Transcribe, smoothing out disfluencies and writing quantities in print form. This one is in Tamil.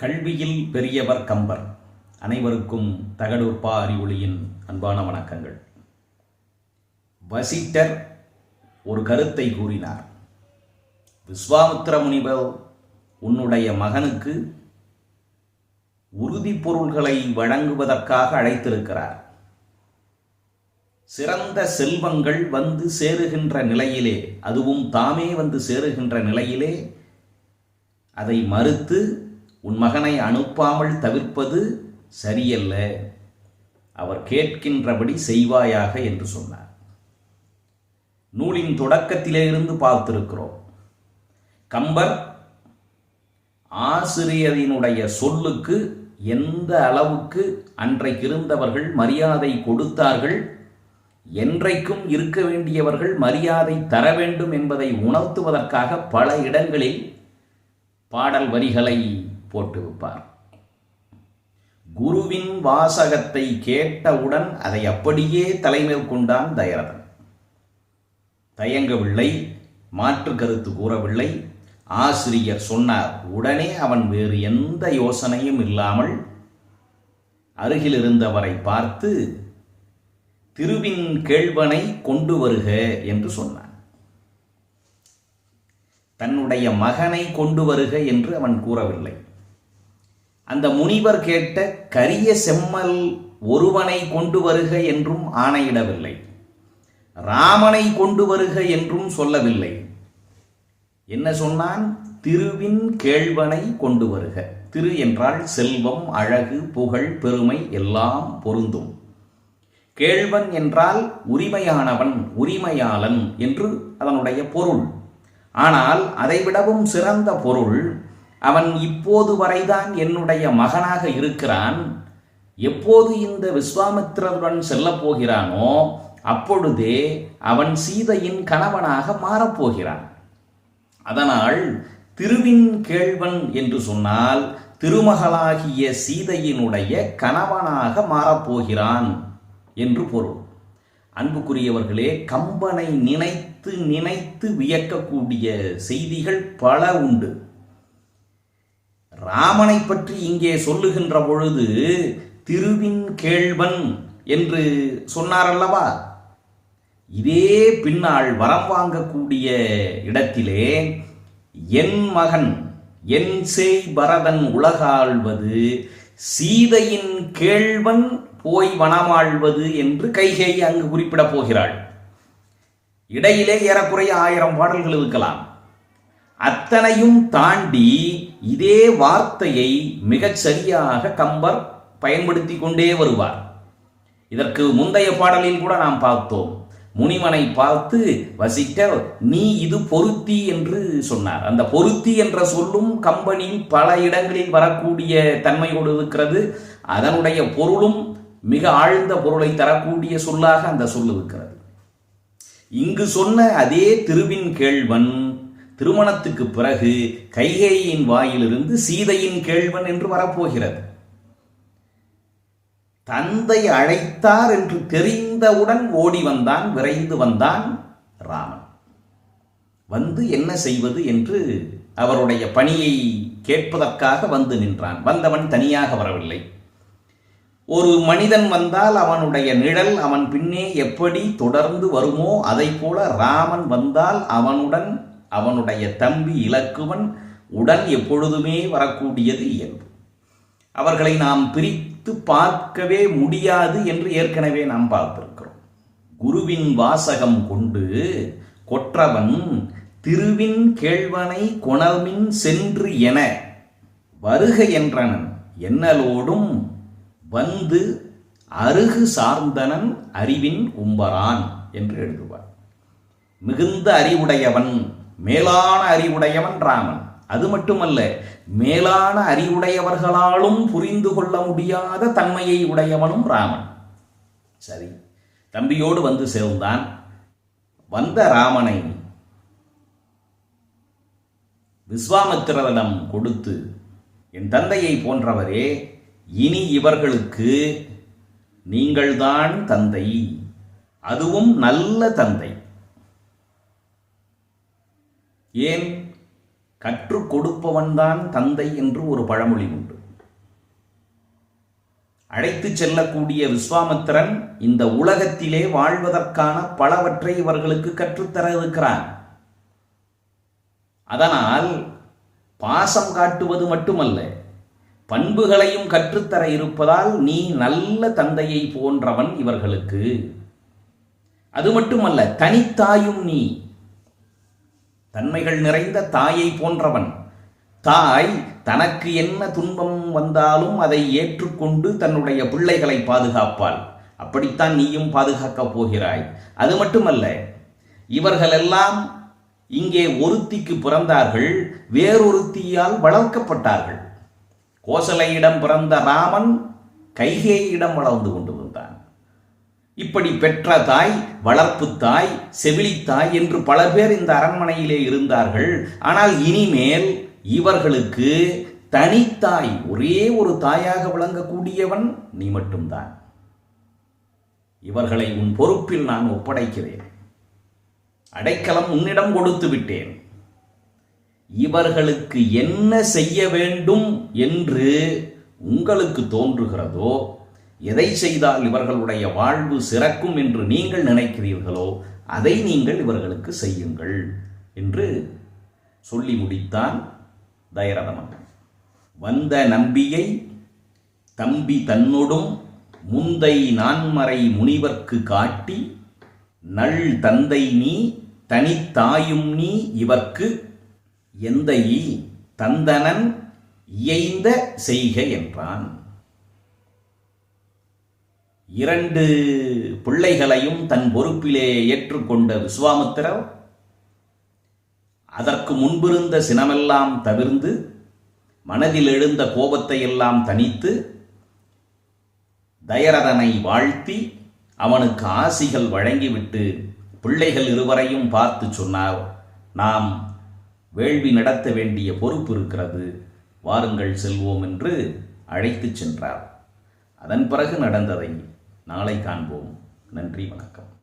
கல்வியில் பெரியவர் கம்பர். அனைவருக்கும் தகடூர்பா அறிவொளியின் அன்பான வணக்கங்கள். வசிட்டர் ஒரு கருத்தை கூறினார். விஸ்வாமித்திர முனிவர் உன்னுடைய மகனுக்கு உறுதி பொருள்களை வழங்குவதற்காக அழைத்திருக்கிறார். சிறந்த செல்வங்கள் வந்து சேருகின்ற நிலையிலே, அதுவும் தாமே வந்து சேருகின்ற நிலையிலே அதை மறுத்து உன் மகனை அனுப்பாமல் தவிர்ப்பது சரியல்ல. அவர் கேட்கின்றபடி செய்வாயாக என்று சொன்னார். நூலின் தொடக்கத்திலே இருந்து பார்த்திருக்கிறோம். கம்பர் ஆசிரியரினுடைய சொல்லுக்கு எந்த அளவுக்கு அன்றைக்கு இருந்தவர்கள் மரியாதை கொடுத்தார்கள், என்றைக்கும் இருக்க வேண்டியவர்கள் மரியாதை தர வேண்டும் என்பதை உணர்த்துவதற்காக பல இடங்களில் பாடல் வரிகளை போட்டு வைப்பார். குருவின் வாசகத்தை கேட்டவுடன் அதை அப்படியே தலைமேல் கொண்டான் தயரதன். தயங்கவில்லை, மாற்று கருத்து கூறவில்லை. ஆசிரியர் சொன்னார். உடனே அவன் வேறு எந்த யோசனையும் இல்லாமல் அருகில் இருந்தவரை பார்த்து திருவின் கேள்வனை கொண்டு வருக என்று சொன்னான். தன்னுடைய மகனை கொண்டு வருக என்று அவன் கூறவில்லை. அந்த முனிவர் கேட்ட கரிய செம்மல் ஒருவனை கொண்டு வருக என்றும் ஆணையிடவில்லை. ராமனை கொண்டு வருக என்றும் சொல்லவில்லை. என்ன சொன்னான்? திருவின் கேள்வனை கொண்டு வருக. திரு என்றால் செல்வம், அழகு, புகழ், பெருமை எல்லாம் பொருந்தும். கேள்வன் என்றால் உரிமையானவன், உரிமையாளன் என்று அதனுடைய பொருள். ஆனால் அதைவிடவும் சிறந்த பொருள், அவன் இப்போது வரைதான் என்னுடைய மகனாக இருக்கிறான். எப்போது இந்த விஸ்வாமித்திரருடன் செல்லப் போகிறானோ அப்பொழுதே அவன் சீதையின் கணவனாக மாறப்போகிறான். அதனால் திருவின் கேள்வன் என்று சொன்னால் திருமகளாகிய சீதையினுடைய கணவனாக மாறப்போகிறான் என்று பொருள். அன்புக்குரியவர்களே, கம்பனை நினைத்து நினைத்து வியக்கக்கூடிய செய்திகள் பல உண்டு. ராமனை பற்றி இங்கே சொல்லுகின்ற பொழுது திருவின் கேள்வன் என்று சொன்னார் அல்லவா? இதே பின்னால் வரம் வாங்கக்கூடிய இடத்திலே என் மகன் என் சேய் பரதன் உலகாள்வது, சீதையின் கேள்வன் போய் வனமாழ்வது என்று கைகேயி அங்கு குறிப்பிடப் போகிறாள். இடையிலே ஏறக்குறைய 1000 பாடல்கள் இருக்கலாம். அத்தனையும் தாண்டி இதே வார்த்தையை மிகச் சரியாக கம்பர் பயன்படுத்தி கொண்டே வருவார். இதற்கு முந்தைய பாடலில் கூட நாம் பார்த்தோம். முனிவனை பார்த்து வசிட்டர் நீ இது பொருத்தி என்று சொன்னார். அந்த பொருத்தி என்ற சொல்லும் கம்பனில் பல இடங்களில் வரக்கூடிய தன்மையோடு இருக்கிறது. அதனுடைய பொருளும் மிக ஆழ்ந்த பொருளை தரக்கூடிய சொல்லாக அந்த சொல் இருக்கிறது. இங்கு சொன்ன அதே திருவின் கேள்வன் திருமணத்துக்கு பிறகு கைகேயின் வாயிலிருந்து சீதையின் கேள்வன் என்று வரப்போகிறது. தந்தை அழைத்தார் என்று தெரிந்தவுடன் ஓடி வந்தான், விரைந்து வந்தான் ராமன். வந்து என்ன செய்வது என்று அவருடைய பணியை கேட்பதற்காக வந்து நின்றான். வந்தவன் தனியாக வரவில்லை. ஒரு மனிதன் வந்தால் அவனுடைய நிழல் அவன் பின்னே எப்படி தொடர்ந்து வருமோ அதை போல ராமன் வந்தால் அவனுடன் அவனுடைய தம்பி இலக்குவன் உடன் எப்பொழுதுமே வரக்கூடியது இயல்பு. அவர்களை நாம் பிரித்து பார்க்கவே முடியாது என்று ஏற்கனவே நாம் பார்த்திருக்கிறோம். குருவின் வாசகம் கொண்டு கொற்றவன் திருவின் கேள்வனை கொணர்மின் சென்று என வருக என்றனன் என்னலோடும் வந்து அருகு சார்ந்தனன் அறிவின் உம்பரான் என்று எழுதுவார். மிகுந்த அறிவுடையவன், மேலான அறிவுடையவன் ராமன். அது மட்டுமல்ல, மேலான அறிவுடையவர்களாலும் புரிந்து கொள்ள முடியாத தன்மையை உடையவனும் ராமன். சரி, தம்பியோடு வந்து சேர்ந்தான். வந்த ராமனை விஸ்வாமித்திரரிடம் கொடுத்து, என் தந்தையை போன்றவரே, இனி இவர்களுக்கு நீங்கள்தான் தந்தை, அதுவும் நல்ல தந்தை. ஏன்? கற்றுக் கொடுப்பவன்தான் தந்தை என்று ஒரு பழமொழி உண்டு. அழைத்து செல்லக்கூடிய விஸ்வாமித்திரன் இந்த உலகத்திலே வாழ்வதற்கான பலவற்றை இவர்களுக்கு கற்றுத்தர இருக்கிறான். அதனால் பாசம் காட்டுவது மட்டுமல்ல, பண்புகளையும் கற்றுத்தர இருப்பதால் நீ நல்ல தந்தையை போன்றவன் இவர்களுக்கு. அது மட்டுமல்ல, தனித்தாயும் நீ தன்மைகள் நிறைந்த தாயை போன்றவன். தாய் தனக்கு என்ன துன்பம் வந்தாலும் அதை ஏற்றுக்கொண்டு தன்னுடைய பிள்ளைகளை பாதுகாப்பாள். அப்படித்தான் நீயும் பாதுகாக்கப் போகிறாய். அது மட்டுமல்ல, இவர்களெல்லாம் இங்கே ஒருத்திக்கு பிறந்தார்கள், வேறொருத்தியால் வளர்க்கப்பட்டார்கள். கோசலையிடம் பிறந்த ராமன் கைகேயிடம் வளர்ந்து கொண்டு வந்தான். இப்படி பெற்ற தாய், வளர்ப்பு தாய், செவிலித்தாய் என்று பல பேர் இந்த அரண்மனையிலே இருந்தார்கள். ஆனால் இனிமேல் இவர்களுக்கு தனித்தாய், ஒரே ஒரு தாயாக விளங்கக்கூடியவன் நீ மட்டும்தான். இவர்களை உன் பொறுப்பில் நான் ஒப்படைக்கிறேன். அடைக்கலம் உன்னிடம் கொடுத்து விட்டேன். இவர்களுக்கு என்ன செய்ய வேண்டும் என்று உங்களுக்கு தோன்றுகிறதோ, எதை செய்தால் இவர்களுடைய வாழ்வு சிறக்கும் என்று நீங்கள் நினைக்கிறீர்களோ அதை நீங்கள் இவர்களுக்கு செய்யுங்கள் என்று சொல்லி முடித்தான் தயரத மன்னன். வந்த நம்பியை தம்பி தன்னொடும் முந்தை நான்மறை முனிவர்க்கு காட்டி, நல் தந்தை நீ தனித்தாயும் நீ இவர்க்கு எந்தை தந்தனன் இயைந்த செய்க என்றான். 2 பிள்ளைகளையும் தன் பொறுப்பிலே ஏற்றுக்கொண்ட விஸ்வாமித்திரர் அதற்கு முன்பிருந்த சினமெல்லாம் தவிர்ந்து, மனதில் எழுந்த கோபத்தை எல்லாம் தணித்து, தயரதனை வாழ்த்தி அவனுக்கு ஆசிகள் வழங்கிவிட்டு பிள்ளைகள் இருவரையும் பார்த்து சொன்னார், நாம் வேள்வி நடத்த வேண்டிய பொறுப்பு இருக்கிறது, வாருங்கள் செல்வோம் என்று அழைத்து சென்றார். அதன் பிறகு நடந்ததை நாளை காண்போம். நன்றி, வணக்கம்.